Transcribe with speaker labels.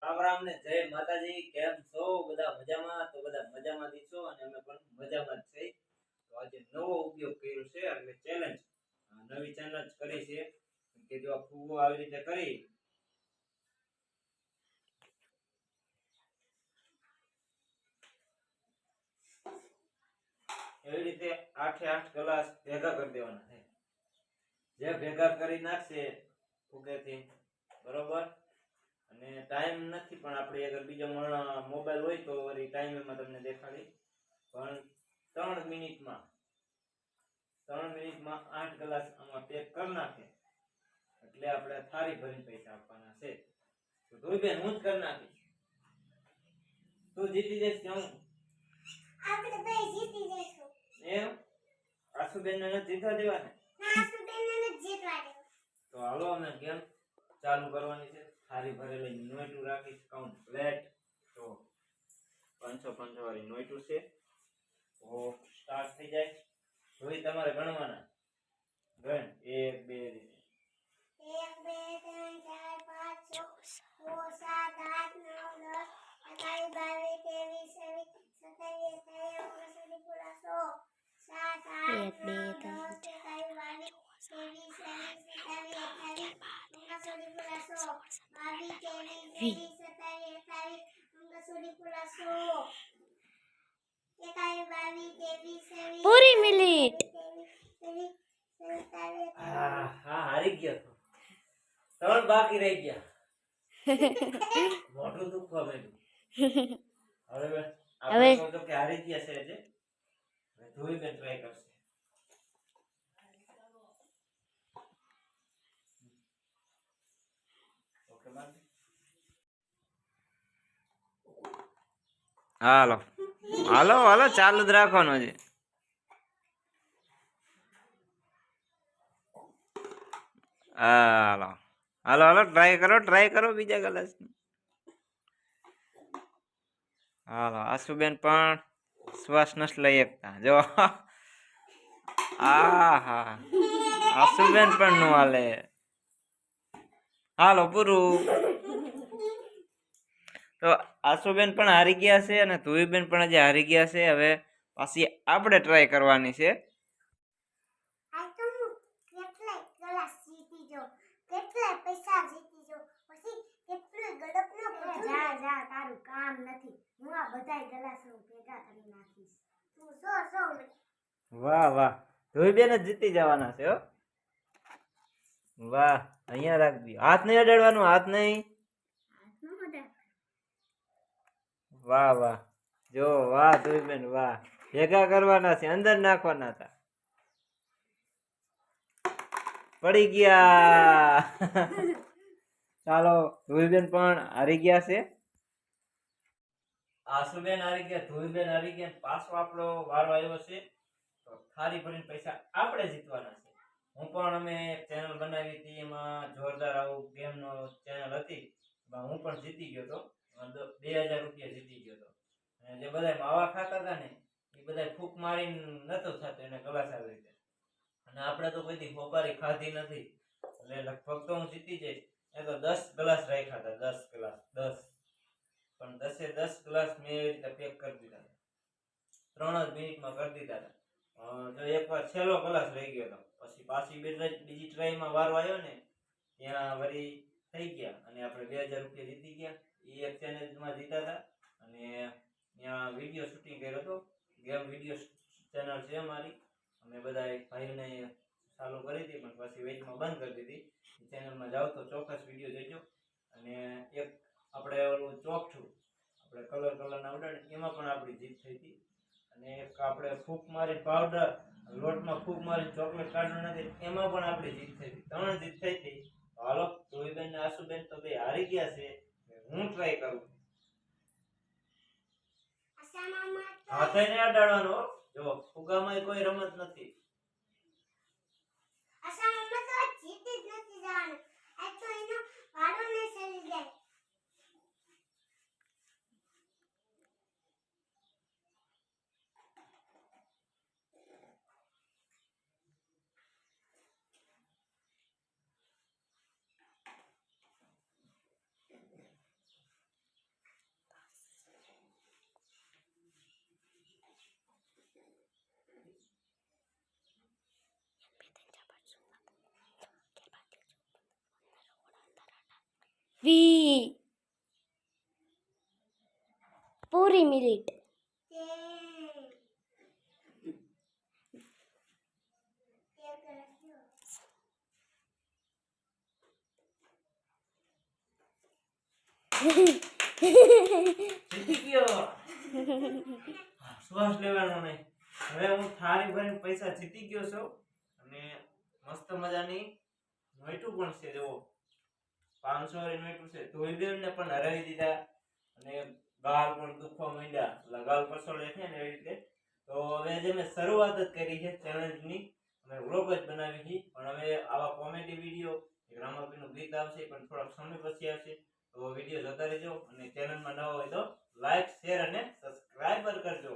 Speaker 1: રામ રામ ને જય માતાજી. કેમ છો બધા? મજામાં? તો બધા મજામાં દીશો અને અમે પણ મજામાં જ છીએ. તો આજે નવો ઉપયોગ કર્યો છે એટલે ચેલેન્જ, નવી ચેલેન્જ કરી છે કે જો ફૂગો આવી રીતે કરી એવી રીતે 8 ગ્લાસ ભેગા કરી દેવાના છે. જે ભેગા કરી નાખશે ફૂગેથી, બરોબર. અને ટાઈમ નથી, પણ આપણે અગર બીજો મોબાઈલ હોય તો વળી ટાઈમમાં તમને દેખાડી. પણ 3 મિનિટમાં 8 ગ્લાસ આમાં પેક કરી નાખે એટલે આપણે થાળી ભરીને પૈસા આપવાના છે. તો ધોઈબેન હું જ કરી નાખીશ. તું જીતી જઈશ કે હું? આપણે બે જીતી જઈશું. એમ? આશુબેન ને નથી જીતવા દેવાને? ના, આશુબેન ને નથી જીતવા દેવા. તો હાલો અમે ગેમ ચાલુ કરવાની છે. થાળી ભરેલી નોઈટું રાખીશ કમ્પ્લેટ. તો 500 વાળી નોઈટું છે. તો સ્ટાર્ટ થઈ જાય. જોઈ તમારે ગણવાના. ગણ 1 2 1 2 3 4 5 6 7 8 9 10
Speaker 2: પૂરી મિનિટ
Speaker 1: હા હારી ગયો. 3 બાકી રહી ગયા. મોઢું દુખવા માંડ્યું. હવે આપણે તો કે હારી ગયા છે આજે. હવે ધોઈ બે ટ્રાય કરશે. Okay bye. હાલો હાલો હાલો, ચાલુ જ રાખવાનું છે. હાલો હાલો હાલો, ટ્રાય કરો બીજા ગ્લાસ. હાલો, આશુબેન પણ શ્વાસ નથી લઈ શકતા. જો હા આશુબેન પણ નો હાલે. હાલો પૂરું. તો આશુબેન પણ હારી ગયા છે અને ધુવીબેન પણ હજી હારી ગયા છે. હવે પાછી આપણે ટ્રાય કરવાની છે. વાહ વાહ, ધુવીબેન જ જીતી જવાના છે હો. વાહ, અહીંયા રાખજો. હાથ નહીં અડાડવાનું, હાથ નહીં. વાહ વાહ, જો વાહ ધુવીબેન વાહ. ભેગા કરવાના છે, અંદર નાખવાના હતા. પડી ગયા. ચાલો, ધુવીબેન પણ હારી ગયા છે. આશુબેન હારી ગયા, ધુવીબેન હારી ગયા. પાછો આપણો વારો આવ્યો છે. તો થાળી ભરીને પૈસા આપણે જીતવાના છે. હું પણ અમે ચેનલ બનાવી હતી, એમાં જોરદાર આવું ગેમ નો ચેનલ હતી. હું પણ જીતી ગયો તો. 2000 રૂપિયા જીતી ગયો તો. અને જે બધા માવા ખાતા હતા ને, એ બધા ફૂક મારીને નતો થતો એને ગ્લાસ આવી રીતે. અને આપણે તો કોઈ દી ખોપારી ખાધી નથી, એટલે લગભગ તો હું જીતી જઈશ. એ તો 10 ગ્લાસ રાખ્યા હતા, 10 ગ્લાસ 10. પણ 10 ગ્લાસ મેં એવી રીતે પેક કરી દીધા. 3 જ મિનિટમાં કરી દીધા હતા. જો એકવાર છેલ્લો ગ્લાસ રહી ગયો હતો. પછી પાછી બીજી ટ્રાયમાં વારો આવ્યો ને, ત્યાં વળી થઈ ગયા અને આપણે 2000 રૂપિયા જીતી ગયા. એ એક ચેલેન્જમાં જીતા હતા. અને ત્યાં વિડીયો શૂટિંગ કર્યો હતો. ગેમ વિડીયો ચેનલ છે અમારી. અમે બધા ભાઈને ચાલુ કરી હતી, પણ પછી વેચમાં બંધ કરી દીધી. ચેનલમાં જાઓ તો ચોક્કસ વિડીયો જોજો. અને એક આપણે ઓલું ચોકઠું આપણે કલરના ઉડાડે, એમાં પણ આપણી જીત થઈ હતી. અને એક આપણે ફૂક મારી પાવડર લોટમાં ફૂક મારી ચોકલેટ કાઢવાની હતી, એમાં પણ આપણી જીત થઈ હતી. 3 જીત થઈ હતી. હાલો, ધોઈબેન ને આશુબેન તો બે હારી ગયા છે. હું ટ્રાય કરું. હાથે ને અડાડવાનો. જો ફુગામાં કોઈ રમત નથી.
Speaker 2: વી પૂરી મિનિટ
Speaker 1: જીતી ગયો. શ્વાસ લેવાનો નહીં. હવે હું થાળી ભરીને પૈસા જીતી ગયો છું અને મસ્ત મજાની નોટું પણ છે. જુઓ 500 વાળી નોટું છે. ધોઈબેનને પણ હરાવી દીધા અને ગાલ પણ દુખવા માંડ્યા. લગાલ પસોડે છે ને એવી રીતે. તો હવે જે મેં શરૂઆત જ કરી છે ચેલેન્જની, અમે વ્લોગ જ બનાવી છે, પણ હવે આવા કોમેડી વિડીયો રામાપીનું ગીત આવશે પણ થોડાક સમય પછી આવશે. તો વિડીયો જોતા રહેજો અને ચેનલમાં નવા હોય તો લાઈક શેર અને સબસ્ક્રાઇબર કરજો.